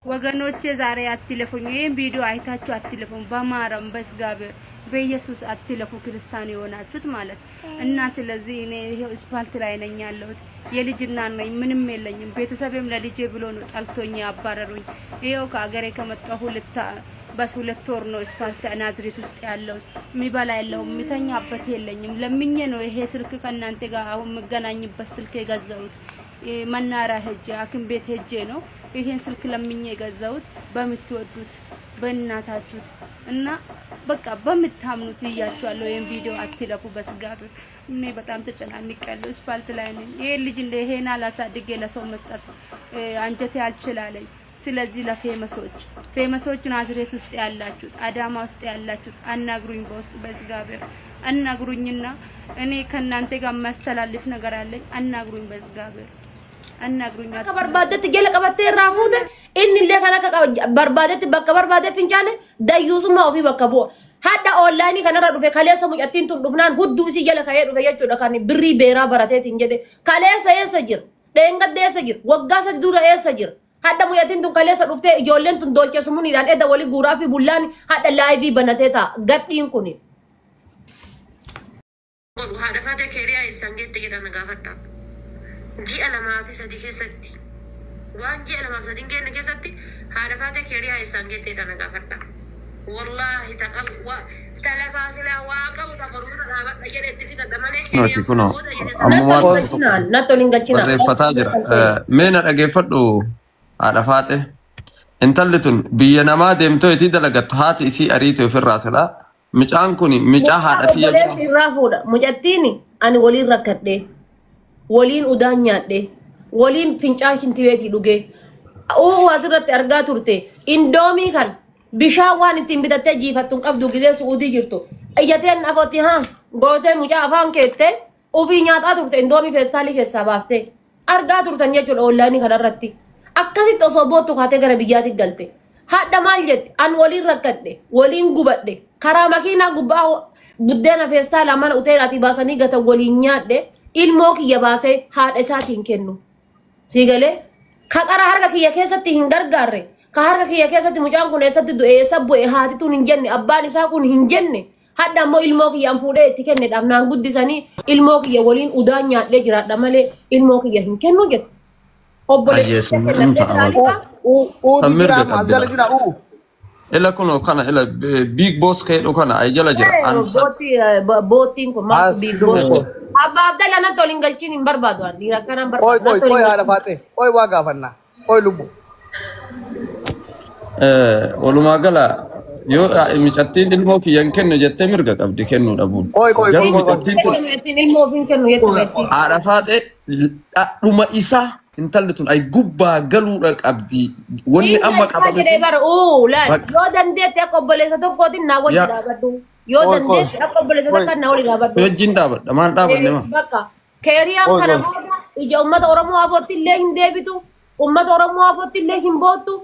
ወገኖቼ ዛሬ አትለፉኝ። ይሄን ቪዲዮ አይታችሁ አትለፉኝ። በማረም በስጋብር በኢየሱስ አትለፉ ክርስቲያን የሆናችሁት ማለት እና ስለዚህ እኔ ይሄው ስፓልት ላይ ነኝ ያለሁት የልጅና ነኝ ምንም የለኝም ቤተሰብም ለልጄ ብሎ ነው ጣልቶኝ ያባረሩኝ ይሄው ከአገሬ ከመጣሁ በስ 2 ወር ነው ስፓልት ናዝሬት ውስጥ ያለው ሚባላ ያለው ምተኛበት የለኝም ለምኜ ነው ይሄ ስልክ ከናንተ ጋር አሁን መገናኝበት ስልክ የገዛሁት መናራ ሄጄ አክም ቤት ሄጄ ነው ይሄን ስልክ ለምኜ የገዛሁት በምትወዱት በእናታችሁ እና በቃ በምታምኑት ይያችኋለሁ ይሄን ቪዲዮ አትለፉ በስጋብ እኔ በጣም ተጨናንቄያለሁ ስፓልት ላይ ነኝ ይሄ ልጅ እንደ ይሄን አላሳድጌ ለሰው መስጠት አንጀቴ አልችላለኝ ስለዚህ ለፌመሶች ናዝሬት ውስጥ ያላችሁት አዳማ ውስጥ ያላችሁት አናግሩኝ በውስጥ በስጋብ አናግሩኝና እኔ ከናንተ ጋር ማስተላለፍ ነገር አለኝ አናግሩኝ በስጋብ አናግሩኝ ከበርባደት ጀለ ቀበቴ ራፉት ኢን ለከና ከበርባደት በከበርባደት ፍንጫለ ዳዩስማ ኦፊ በከቦ ሀዳ ኦንላይን ከነራ ዱፈ ከለሰ ሙጨቲን ዱፍናን ሁዱ ሲ ጀለ ከየ ዱፈ የቹ ደካኒ ብሪ ቤራ በራቴት እንጀደ ከለሰ የሰጅር ደንገደ የሰጅር ወጋሰ ዱራ የሰጅር ሀዳ ሙጨቲን ዱን ከለሰ ዱፍቴ ጆለን ቱን ዶልቸ ስሙን ይላል ኤዳ ወሊ ጉራፊ ቡላን ሀዳ ላይቪ በነቴታ ገዲን ኩኒ ሀዳ ፈተ ከሪያ ይሰንጀት ይገዳና ጋፈታ جي أنا ما في صديق سكتي وان جي أنا ما في صديق إنك سكتي هذا فاتك كريه إنسانك تيرا نقافرتا والله تقل و تلفاز لا واقع وتقرون هذا يجري تفيد دمانه ناتي كنا ناتولين قلنا بدي فتاجر من الأجفدو هذا فاته انتلتون بينا ما دمتو يتيد لقط هات إسي أريته في الرأس لا مش عنكوني مش أحد أتيه بس الرافورة مجتيني أنا ولي ركض ده ولين udanya de ولين fincakin tiweti duge o wazirati arga turte indomi kan bishawan timbitate jifatun qabdu gize suudi jirto ayaten aboti ha gote muja afan kette o vinyata turte indomi festali ke sabafte arga turtanya jol online kan arratti akkasi to sobotu khate gara biyati galte hadda maljet an wolin rakadde wolin gubadde kara makina gubba buddena festala man uterati basani gata wolin nyaadde ilmoo kiyya baase haadha isaatiin kennu sigale ka qara harka kiyya keessatti hin gargaarre ka harka kiyya keessatti mucaan kun eessatti du'e sabbu haati tun hin jenne abbaan isaa kun hin jenne hadda ammoo ilmoo kiyya an fuudhee itti kenne dhabnaan guddisanii ilmoo kiyya waliin udaan nyaadhee jiraadha malee ilmoo kiyya hin kennu jette obboleessa إلا كنا كنا إلا big boss كيلو كنا أيجلا جرا بوتين كم big boss أبا عبدالله أنا تولين قلتين بربادوان ديرا كنا بربادوان كوي هذا فاتي كوي واقع فنا كوي لبو ولما قال يو مجتين الموك ينكن نجت مرقة قبل كنو أبون كوي مجتين الموك ينكن يتبتي عرفات لما إسا انتلتون أي جبا قالوا لك أبدي ولي أمك أبدي لا يو دندت يقبل ساتو كودين ناوي جرابدو يو دندت يقبل ساتو كان ناوي جرابدو يجين دابد أمان دابد نما بكا كريم كنا بودا إجا أمة أورمو أبوتي لين ديبتو أمة أورمو أبوتي لين بوتو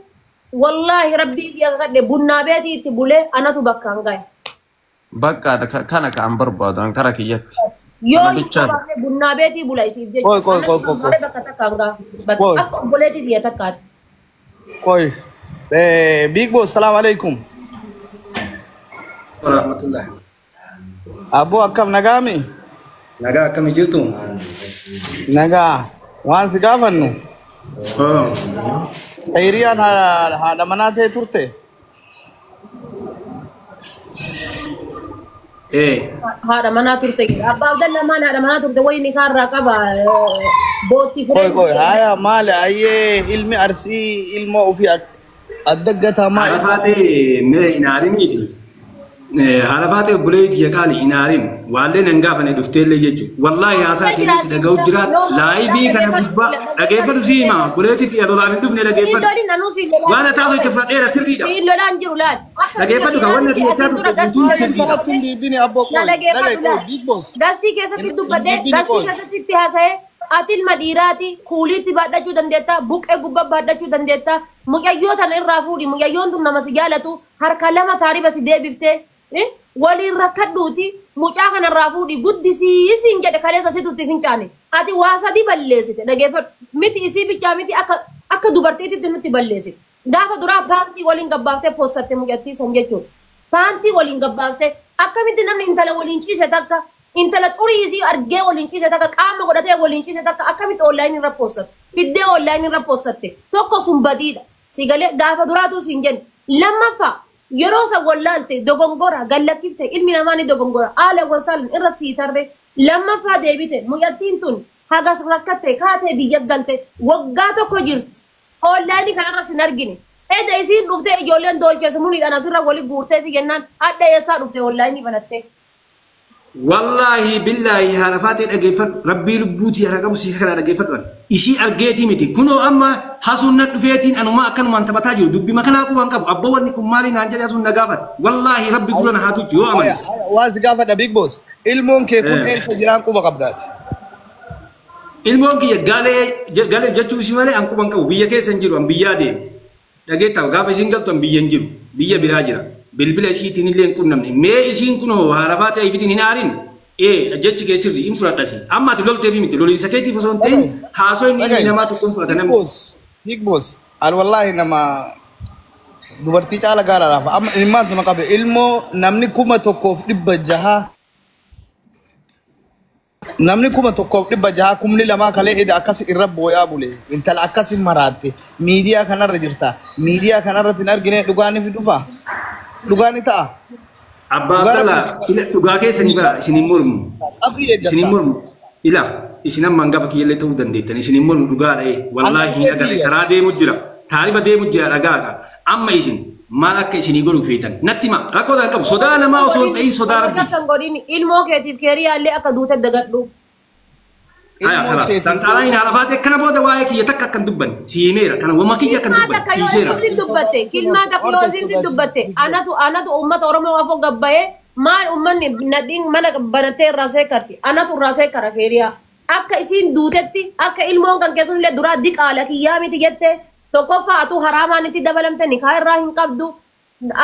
والله ربي يا قد بنا بيتي تبولي أنا تبكى عناي بكا كنا كأمبر بعض أنا كرا كيات يو بنا بيتي بولا يصير كوي بكا تكانغا بكا أكو بولتي دي تكاد كوي بيج بوس السلام عليكم ورحمة الله أبو أكم نجامي نجا كم يجرتو نجا وان سكافنو أيريان هذا مناته تورته هذا منا تورته أبا عبدالله ما هذا منا تورته وين كار ركبا بوتي فريق كوي هاي مال أيه علم أرسي علم وفي الدقة ما عرفاتي ما يناريني عرفاتي بليك يقالي ينارين وعلين نقافني دفتيل ليجو والله يا ساكي ناس دقاو جرات لايبي كان ببا لقيفة زيما بليتي تيادو لابن دفني لقيفة وانا تاسو تفرق ايه سري دا لقيفة دوكا وانا تياتاتو تبوتون سري دا بني أبو كوي بيج بوس دستي كيسا سيدو بدي دستي كيسا سيدي هاسي atil madirati kulit ibadatu dandeta buk gubba badatu dandeta muyayyota irrafudi muyayyontu namasigaalatu harka lama taariba sidee bifte wali rakkaduti mucaa kana rafudi guddisi isin jedhe kaleessa situtti fincaane ati waasadi balleesite dhageeffadhu miti isii bichaa miti akka dubartiitti nutti balleesite Gaafa duraa paantii waliin gabbaaftee postatte mucattii san jechuudha. Paantii waliin gabbaaftee akkamitti namni intala waliin ciise takka intala xurii isii argee waliin ciise takka qaama godhatee waliin ciise takka akkamitti online irra postatte fiddee online irra postatte tokko sun badiidha. Sigalee gaafa duraatu siin jenna. Lammaffaa yeroo san wallaalte dogongora gallakkifte ilmi namaa ni dogongora haala wasaalan irra sii tarree lammaffaa deebite mucattiin tun hagas rakkatte kaatee biyya galte waggaa tokko jirti. Online kanarra sin argine. Eda isiin dhuftee ijoolleen doolcheessa muniidhaan asirra wali guurtee fi jennaan adda eessaa dhufte online banattee. Wallahi billahi harafaatee dhageeffadhu rabbii lubbuutii hara qabu si kana dhageeffadhu isii argeetii miti kunoo amma hasuunna dhufeetiin anuma akkanumaan taphataa jiru dubbi makanaa qubaan qabu abba wanni kun maali naan jedhe hasuun na gaafate wallahi rabbi gurana haa tuju yoo amane Waasi gaafadha big boss. Ilmoon kee kun eessa jiraan quba qabdaati? ilmoon kiyya galee jechuu isii malee an quban qabu biyya keessa hin jiru an biyyaa deemu dhageettaa gaafa isiin galtu an biyya hin jiru biyya biraa jira bilbila isiitiin illee hin qunnamne mee isiin kunoo harafaatee ifitiin hin aarin jechi kee sirri hin fudhadhasi amma ati lolteefi miti loliinsa keetiif osoo hin ta'in haasoo inni ilmi namaa tokko hin fudhata namni. Big boss. Al wallahi nama dubartii caala gaaraadhaaf amma ilmaantu na qabe ilmoo namni 1,100 namni 1,100 kumni lamaa kalee eda akkasi irra booyaa bule intala akkasi maraatte miidiyaa kanarra jirta miidiyaa kanarratti hin argine dhugaaniif dhufa dhugaani ta'a. Abbaa Abdallah dhugaa keessanii bara isiniin mormu isiniin mormu ila isin amma hangafa kiyyallee ta'uu dandeettan isiniin mormu dhugaadha wallaahi hin agarre karaa deemu jira taariba deemu jira dhagaadha amma isin maal akka isinii godhu feetan natti hima rakkoo ta'an qabu sodaa namaa osoo hin ta'in sodaa rabbii. Ilmoo keetiif keeriyaallee akka duute dagadhu. Santaala hin harafaatee kana booda waa'ee kiyya takka akkan dubbanne siimeera kana wama kiyya akkan dubbanne hiiseera. Kilmaa takka yoo isin dubbatte anatu uummata Oromoo afoo gabbayee maal uummanni nadhiin mana banattee irraa seekarti anatu irraa seekara keeriyaa akka isiin duutetti akka ilmoon kan keessuun illee duraa diqaala kiyyaa miti jette tokkoffaa atu haraamaan itti dabalamte nikaa irraa hin qabdu.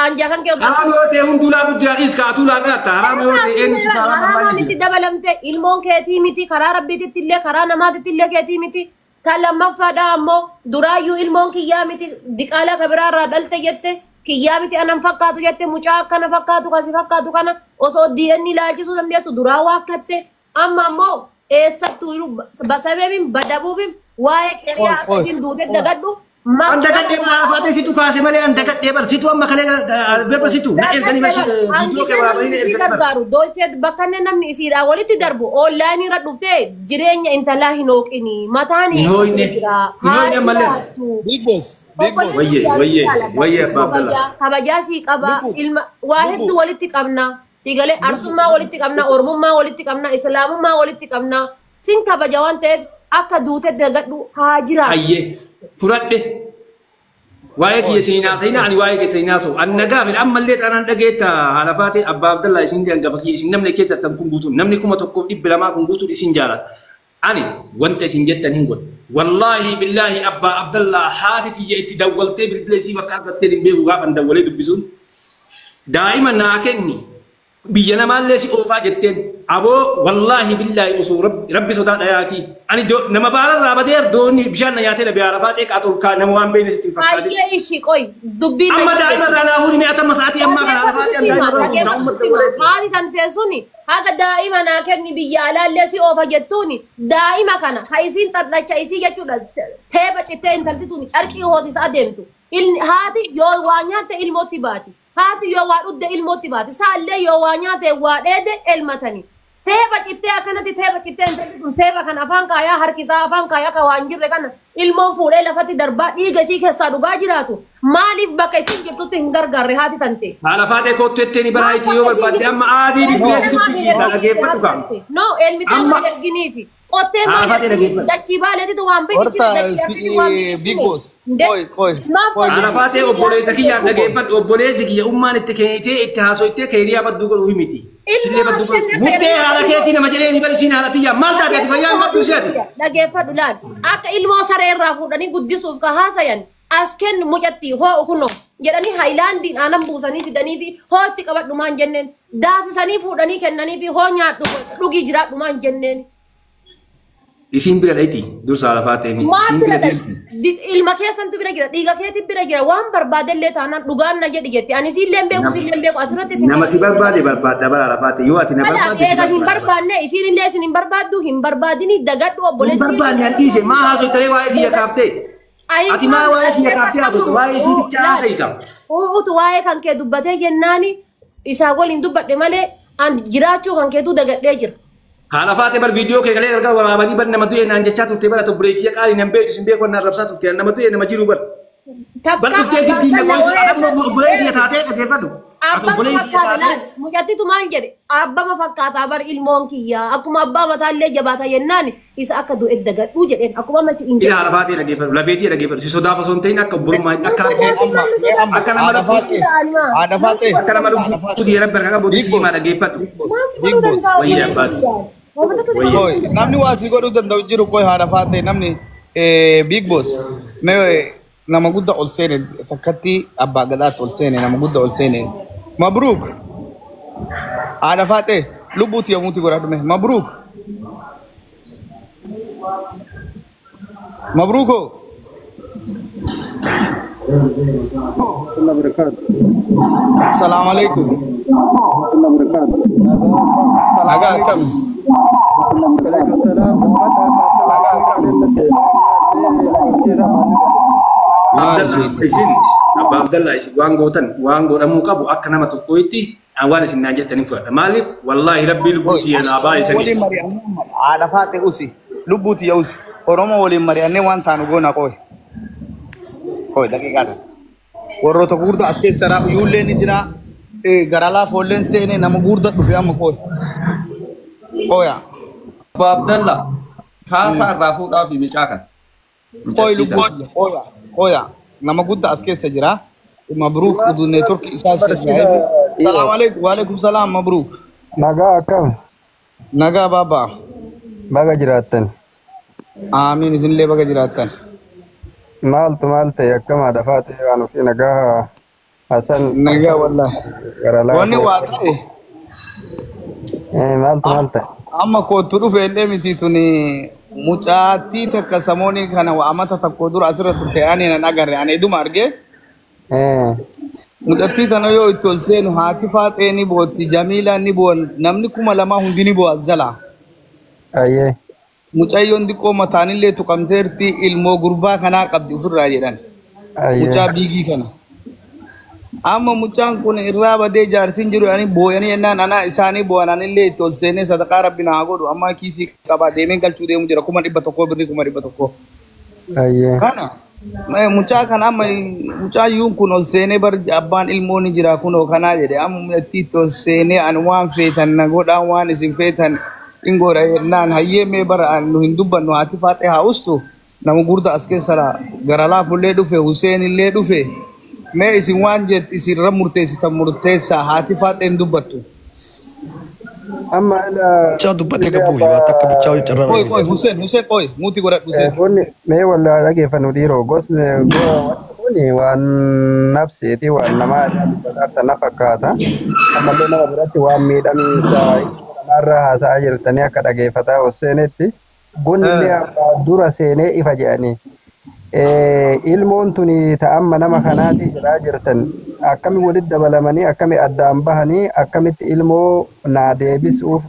Anja kan kee haraam yoo ta'e hundulaa guddaa iska atu laaqaata haraam yoo ta'e eenyutu haraam itti dabalamte ilmoon keetii miti karaa rabbiitti illee karaa namaatitti illee keetii miti kan lammaffaadha ammoo duraayyuu ilmoon kiyyaa miti diqaala kabiraarraa dhalte jette kiyyaa miti anan fakkaatu jette mucaa akkana fakkaatu kasi fakkaatu kana osoo DNA ilaalchisuu dandeessu duraa waakkatte amma ammoo eessattuu basabeebin badabuubin waa'ee qeeriyaa akkasiin duute dagadhu. Anda kan dia berapa situ kasih malah anda kan dia bersitu amma kalian berapa situ? Naik kan ini video ke berapa ini? Gargaaru dolce bakka namni isiidha walitti darbu online irra dhufte jireenya intalaa hin hooqini mataan hin malee big boss wayye Abdallah kabajaa sii qaba ilma waa hedduu walitti qabna sigalee arsummaa walitti qabna ormummaa walitti qabna islaamummaa walitti qabna sin kabaja waan ta'eef akka duute dagadhu haa jira. Furadde waa'ee kiyya siinaa sayna ani waa'ee kiyya siinaa so an nagaa min ammallee xanaan dhageetta halafaate abbaa Abdallah isin hangafa kiyya isin namni keessa tan kun guutuun namni 1,200 kun guutuun isin jaalat ani wanta isin jettan hin godhu wallahi billahi abbaa Abdallah haati tiyya itti dawwaltee bilbileesii bakka argattee hin beeku gaafan dawwalee dubbisuun daa'ima naa kenni biyya namaallee si oofaa jetteen aboo wallahi billahi osoo rabbi sodaa dhayaati ani nama baararraa badeer doonni bishaan na nyaatee dhabe harafaatee qaxurkaa nama waan beekne sitti fakkaate. Baay'ee ishii qoy dubbii amma daa'ima irraa naa huni mi'a tamma sa'aatii ammaa kana harafaatee haati kan teessuni haga daa'ima naa kenni biyya alaallee si oofa jettuuni daa'ima kana ka isiin xadhacha isii jechuudha teepha cittee intaltituuni carqii hoosisaa adeemtu haati yoo waa nyaatte ilmootti baati. Haati yoo waa dhudde ilmootti baate saallee yoo waa nyaate waa dheede elmatanii teepha cittee akkanatti teepha cittee intalli teepha kan afaan kaayaa harkisaa afaan kaayaa ka waan jirre kana ilmoon fuudhee lafatti darbaa dhiiga isii keessaa dhugaa jiraatu maaliif bakka isiin jirtutti hin gargaarre haati tante. Halafaatee kottu ettee baraayitii yoo barbaadde amma aadii dibbilees dubbisiisa dhageeffatu qaba. No elmitee waan erginiifi. Qottee malee dachii baaleetitu waan beekti big boss halafaatee obboleessa kiyyaa dhageeffadhu obboleessi kiyya ummaan itti keenyitee itti haasoittee keeriyaa badduu godhuu himiti. Sillee badduu godhuu muddee haala keetii nama jedhee ni barisiin haala tiyyaa maal taateeti fayyaan badduu seeti. Dhageeffadhu laal akka ilmoo saree irraa fuudhanii guddisuuf ka haasayan as kennu mucatti hoo kunoo jedhanii haayilaandiin aanan buusanii fidanii fi hoo itti qabadhumaan jenneen daasisanii fuudhanii kennanii fi hoo nyaadhu dhugii jiraadhumaan jenneen. Isin bira dhayti dursa Arafaatee mi Maal isin bira bira dha? deemti. Ilma keessantu bira jira, dhiiga keetti bira jira. Waan barbaadellee taanaan dhugaan na jedhi jetti. Ani silleen beeku, silleen beeku. Asirratti isin Nama si barbaade barbaadda bara Arafaatee yoo ati na Ala barbaadde si eega hin barbaadda. barbaanne isinillee isin hin barbaaddu hin barbaadini dagadhu Hin obboleessi. barbaanne an dhiise maa haasoo taree waa'ee kiyya kaaftee. Ati maa waa'ee kiyya kaaftee haasoo waa'ee isii bichaa haasa'ita. Utu waa'ee kan kee dubbatee jennaani isaa waliin dubbadhe malee an jiraachuu kan keetu dagadhee jira. Haala faatee bar viidiyoo kee galee gargar waraabanii bar nama du'e naan jechaa turte bara tokko bireekiyya qaalii nan beektu sin beeku naan rabsaa turte nama du'e nama jiru bar. Bar dhuftee giddiin na boonsi adamno bureekiyya taatee qajeeffadhu. Ati bureekiyya taatee. Mucattitu maal jedhe abbama fakkaataa bar ilmoon kiyya akkuma abbaa mataallee jabaata jennaan isa akka du'e dagadhuu jedheen akkuma masi hin Ila haala faatee dhageeffadhu lafeetii dhageeffadhu si sodaafa osoo hin ta'in akka burmaa akka nama laftii akka nama lubbuutu dhiira barka qabu disii maa dhageeffadhu. Wayyaa abbaati. namni waa si godhuu danda'u jiru koi haadha faatee namni big boss nama guddaa ol seene takkatti abbaa gadaatti ol seene nama guddaa ol seene mabruuk haadha faatee lubbuuti yommuuti godhadhume mabruuk mabruuko salaamu alaikum nagaa akkam Isin Abba Abdallah isin waan gootan waan godhamuu qabu akka nama tokkoitti waan isin naan jettanii fudhadha. Maaliif wallaahi rabbii lubbuuti yana abaa isanii. haadha faatee usi lubbuuti yaa usi oromoo waliin mari'annee waan taanu goona qoy daqiiqaadha warroota gurguddaa as keessa iyyuullee ni jira garalaa foolleen seene nama gurguddaa dhufe amma qoya Abba Abdallah kaasaa irraa fuudhaaf micaa kan. qoy lubbuuti qoya nama guddaa as keessa jira mabruuk udunee turki isaa seejaaye salaamu alaikum wa alaikum salaam mabruuk Nagaa akkam nagaa baabaa baga jiraattan amiin isinillee baga jiraattan maaltu maal ta'e akkam haadha faatee waan ofii nagaa Hasan nagaa wallahi gara wanni laafee waa ta'e maaltu maal ta'e amma kootu dhufe illee miti tuni mucaattii takka samoonii kana amata tokko dura asirra turte ani nan agarre ani eduma arge mucattii tana yoo itti ol seenu haati faatee ni bootti jamiilaa ni boon namni 2,000 hundi ni boo azzala ayyee mucayyoon xiqqoo mataanillee tuqamteerti ilmoo gurbaa kanaa qabdi ofirraa jedhan mucaa biigii kana amma mucaan kun irraa badee jaartiin jiru ani booyanii jennaan ana isaanii boo'ananillee itti ol seenee sadaqaa rabbi naa godhu amma kiisii qabaa deemee galchuu deemu jira 100 birrii 100 ayyee kana mucaa kana amma mucaayyuun kun ol seenee bar abbaan ilmoo ni jira kunoo kanaa jedhe amma itti ol seenee ani waan feetan na godhaa waan isin feetan ingoora jennaan hayyee mee bara nu hin dubbannu haati faatee haa ustu nama gurda as keessa gara laafullee dhufe Huseen illee dhufe mee isin waan jet isinirra murteessitan murteessaa haati faatee hin dubbattu. amma ila Ciao dubbattee qabuuf waan takka bichaa hojjetarra. Qoy Huseen qoy muuti godhadhu Huseen. wanni mee walla dhageeffannu dhiiroo gosni kuni waan nabseeti waan namaa dubbataarta na fakkaata ammallee nama biratti waan miidhamiinsa namarra haasa'aa jirtanii akka dhageeffataa Huseenetti gunillee dura seenee ifa jedhanii ilmoon tuni ta'amma nama kanaati jedhaa jirtan akkami walitti dabalamanii akkami addaan bahanii akkamitti ilmoo naa deebisuuf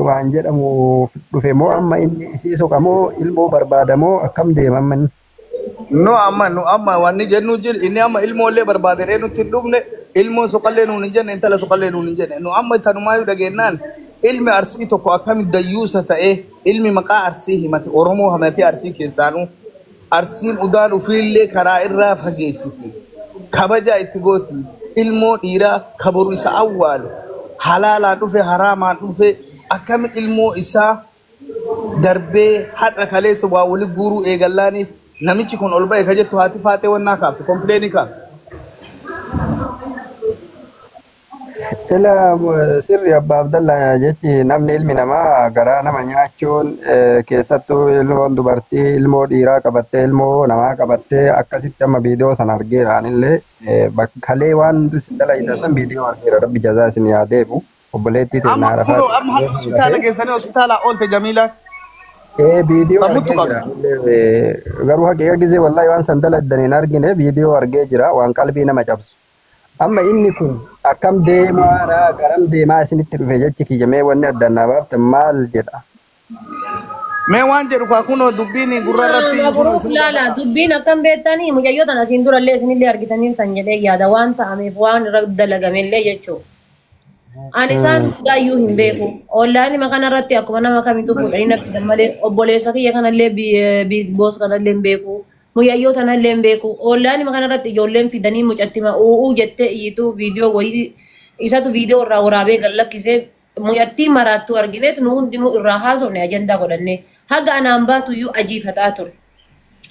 waan jedhamu dhufe moo amma inni isii soqamoo ilmoo barbaadamoo akkam deemaman No amma wanni jennu jir inni amma ilmoollee barbaadee nutti hin dhufne ilmoo soqallee nuun hin jenne intala soqallee nuun hin jenne nu amma tanumaayyuu dhageenyaan ilmi arsii tokko akkami dayyuusa ta'e ilmi maqaa arsii himate oromoo hamate arsii keessaanuu arsiin udaan ufiillee karaa irraa fageessiti kabaja itti gooti ilmoo dhiiraa kabaru isa awwaalu halaalaan dhufe haraamaan dhufe akkami ilmoo isaa darbee hadha kaleessa waa wali guuruu eegallaaniif namichi kun ol ba'e ka jettu haati faatee wannaa kaafte kompileeni kaafte. ila sirri abbaa Abdallah jechi namni ilmi namaa garaa nama nyaachuun keessattuu ilmoon dubartii ilmoo dhiiraa qabattee ilmoo namaa qabattee akkasitti amma viidiyoo san argeeraan illee bakkalee waan dalagitan san viidiyoo argeera rabbi jazaa isin yaadeefu obboleettii Amma kunoo amma hadda hospitaala geessanii hospitaala oolte Jamiilaan. Video Sammuutu argee qabdi. jira. Garuu haqiiqa gisee wallahi waan sandala iddaniin argine video argee jira waan qalbii nama cabsu. Amma inni kun akkam deemaadha garam deemaa isinitti dhufe jechi kiyyamee wanni addannaa baafte maal jedha. Mee waan jedhu kaa kunoo dubbiin gurra irratti Mabruk lala dubbiin akkam beektanii mucayyoo tana siin durallee isinillee argitaniirtan jedhee yaada waan ta'ameef waan irra dalagamellee jechuudha. Ani isaan gaayyuu hin beeku. Ollaani makana irratti akkuma nama kamitu fuudhanii natti malee obboleessa kiyya kanallee Big Boss kanallee hin beeku. Mucayyoo tanallee hin beeku. Ollaani makana irratti ijoolleen fidanii mucattima uuu jettee iyyituu viidiyoo wayii isatu viidiyoo irraa waraabee gallakkisee mucattii maraattuu argineet nu hundinuu irraa haasofne ajandaa godhanne. Haga anaan baatuyyuu ajiifataa ture.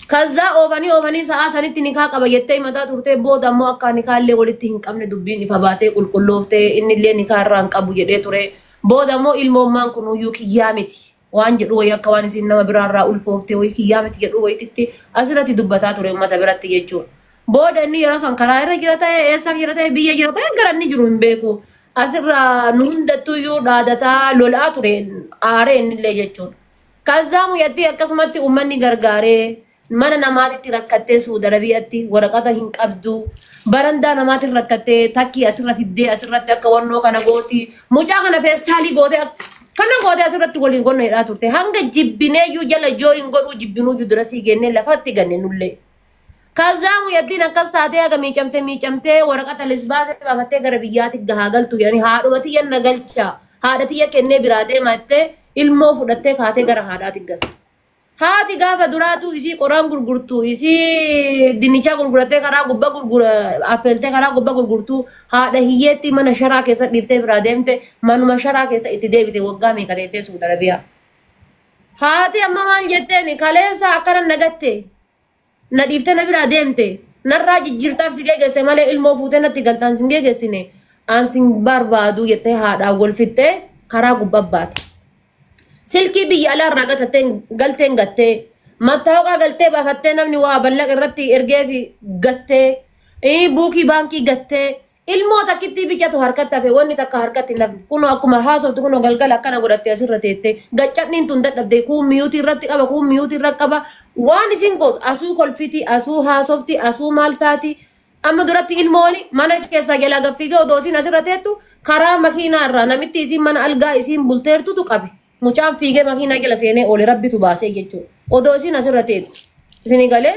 Kaza oofanii sa'a sanitti nikaa qaba jettee mataa turtee booda ammoo akka nikaallee walitti hin qabne dubbiin ifa baatee qulqullooftee innillee nikaa irraa hin qabu jedhee ture. Booda ammoo ilmoommaan kunuyyuu kiyyaa miti. Waan jedhu wayii akka waan isin nama biraarraa ulfooftee wayii kiyyaa miti jedhu wayititti asirratti dubbataa ture uummata biratti jechuudha. Booda inni yeroo san karaa irra jira ta'e eessa jira ta'e biyya jira ta'e gara inni jiru hin beeku. Asirraa nu hundattuyyuu dhaadataa lolaa ture aaree innillee jechuudha. Kaza mucattii akkasumatti uummanni gargaaree mana namaatitti rakkattee Saudi Arabiyaatti waraqata hin qabdu barandaa namaatti rakkattee takkii asirra fiddee asirratti akka wannoo kana gooti mucaa kana feestaalii gootee kana gootee asirratti waliin qonna hidhaa turte hanga jibbineeyyuu jala joo hin godhuu jibbinuuyyuu durasii gennee lafatti ganne nullee. Kaza mucattiin akkas taatee haga miicamtee waraqata lisbaasee baafattee gara biyyaatti gahaa galtu jedhanii haadhuma tiyya na galcha haadha tiyya kennee biraa deemattee ilmoo fudhattee kaatee gara haadhaatti galtu. Haati gaafa duraatu isii qoraan gurgurtu isii dinnicha gurgurattee karaa gubbaa affeeltee karaa gubbaa gurgurtu haadha hiyyeetti mana sharaa keessa dhiiftee biraa deemte manuma sharaa keessa itti deebite waggaa meeqa teettee Saudi Arabiyaa. Haati amma maal jetteen kaleessa akkana nagatte na dhiiftee na biraa deemte narraa jijjiirtaaf si geegesse malee ilmoo fuutee natti galtaan sin geegessine aan sin barbaadu jettee haadhaan golfittee karaa gubbaa baate. Silkii biyya alaa irraa galteen gattee mattaawqaa galtee baafattee namni waa ballaqa irratti ergee fi gattee buukii baankii gattee ilmoo takkitti biqiltu harkatti hafe wanni takka harkatti nafni kunoo akkuma haasoftu kunoo galgala akkana godhattee asirra teette gaccabniin tun dadhabdee kuun miyuutii irratti qaba kuun miyuutii irra qaba waan isin gootu asuu kolfiti asuu haasofti asuu maal taati amma duratti ilmooni mana keessaa jalaa gaffiigee odoo isin asirra teettu karaa makiinaa irraa namitti isin mana algaa isin bulteertutu qabe. Mucaan fiigee makiinaa jala seenee oole rabbitu baasee jechuudha. Odoo isin asirra teetu. Isin galee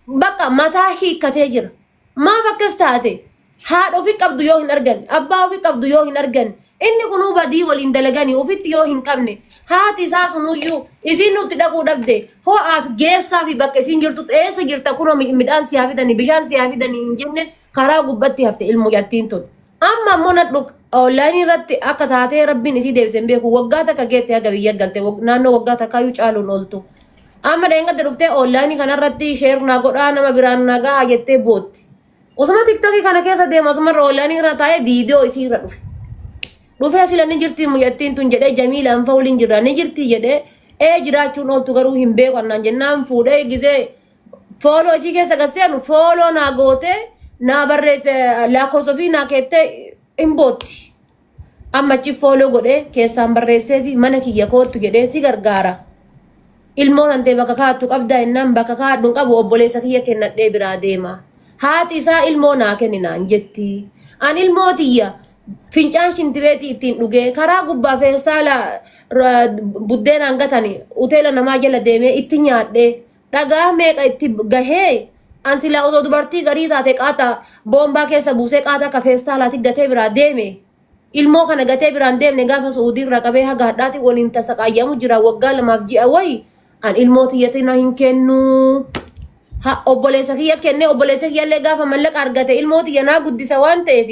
bakka mataa hiikkatee jira. Maaf akkas taate? Haadha ofii qabdu yoo hin arganne, abbaa ofii qabdu yoo hin arganne, inni kunuu badii waliin dalaganii ofitti yoo hin qabne, haati isaa sunuyyuu isin nutti dhaquu dhabde, ho'aaf geessaa fi bakka isin jirtu eessa jirta kunoo midhaan siyaa fidanii, bishaan siyaa fidanii hin jenne karaa gubbatti hafte ilmoo jattiin tun. Amma ammoo nadhu online irratti akka taatee rabbiin isii deebisen beeku waggaa takka geette haga biyya galte naannoo waggaa takkaayyuu caaluun ooltu. Amma deengatti dhuftee online kanarratti sheer naa godhaa nama biraan nagaa jettee bootti. Osuma TikTokii kana keessa deema osumarra online irra taa'ee viidiyoo isii irra dhufe. Dhufee sila ni jirti mucattiin tun jedhee Jamiila anfa waliin jirra ni jirti jedhee jiraachuun ooltu garuu hin beeku annaan jennaan fuudhee gisee fooloo isii keessa gasseenu fooloo naa gootee na barreete lakkoofsa fi na keette hin bootti. Amma achi fooloo godhee keessaan barreessee fi mana kiyya koottu jedhee si gargaara. Ilmoon antee bakka kaattu qabdaa innaan bakka kaadhuun qabu obboleessa kiyya kennadhee biraa deema. Haati isaa ilmoo naa kenninaan jetti. An ilmoo tiyya fincaan shintibeetii ittiin dhugee karaa gubbaa feestaala buddeenaan gatanii hoteela namaa jala deemee itti nyaadhee dhagaa meeqa itti gahee an silaa osoo dubartii garii taate qaata boombaa keessa buusee qaata akka feestaalaatti gatee biraa deeme. Ilmoo kana gatee biraan deemne gaafa Suudii irraa qabee haga hadhaati waliin tasaqayyamu jira waggaa 2 ji'a wayi an ilmoo tiyyatina hin kennu. Obboleessa kiyya kennee obboleessa kiyyallee gaafa mallaqa argate ilmoo tiyya naa guddisa waan ta'eef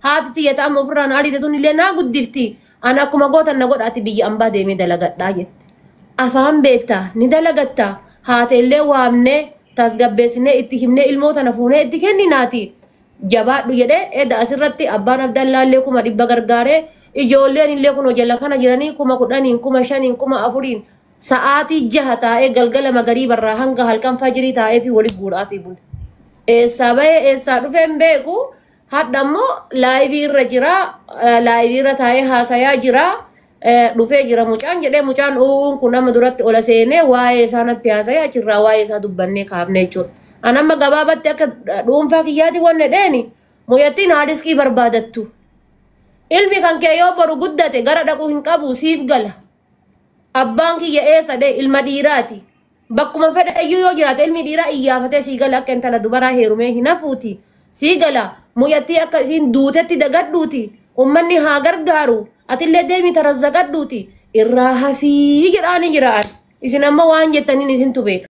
haati tiyya ta'ama ofirraan ariite tun illee naa guddifti. An akkuma gootan na godhaati biyya ambaa deemee dalagadhaa jette. Afaan beektaa ni dalagatta haateellee waamnee tasgabbeessinee itti himnee ilmoo tana fuunee itti kenninaati. Jabaadhu jedhee edda asirratti abbaan abdallaallee 100 gargaaree ijoolleen illee kun hojjala kana jiranii 10,000 5,000 4,000 sa'aatii 6 taa'ee galgala magarii barraa hanga halkan fajirii taa'ee fi wali guudhaa fi bule. Eessaa bahee eessaa dhufee hin beeku hadda immoo laayivii irra jira laayivii irra taa'ee haasayaa jira dhufee jira mucaan jedhee mucaan kun nama duratti ola seenee waa'ee isaa natti haasa'ee achirraa waa'ee isaa dubbannee kaafne jechuudha. Ani amma gabaabatti akka dhuunfaa kiyyaati wanne dheeni mucattiin haadiskii barbaadattu. Ilmi kan kee yoo boru guddate gara dhaquu hin qabu siif gala. Abbaan kiyya eessa dhee ilma dhiiraati. Bakkuma fedha iyyuu yoo jiraate ilmi dhiiraa iyyaafatee sii gala akka intala dubaraa heerumee hin hafuuti. Sii gala mucattii akka isiin duutetti dagadhuuti. Ummanni haa gargaaru. Atillee deemii tarazzaqadhuuti. Irraa hafii jedhaani jiraan. Isin amma waan jettaniin isintu beeka.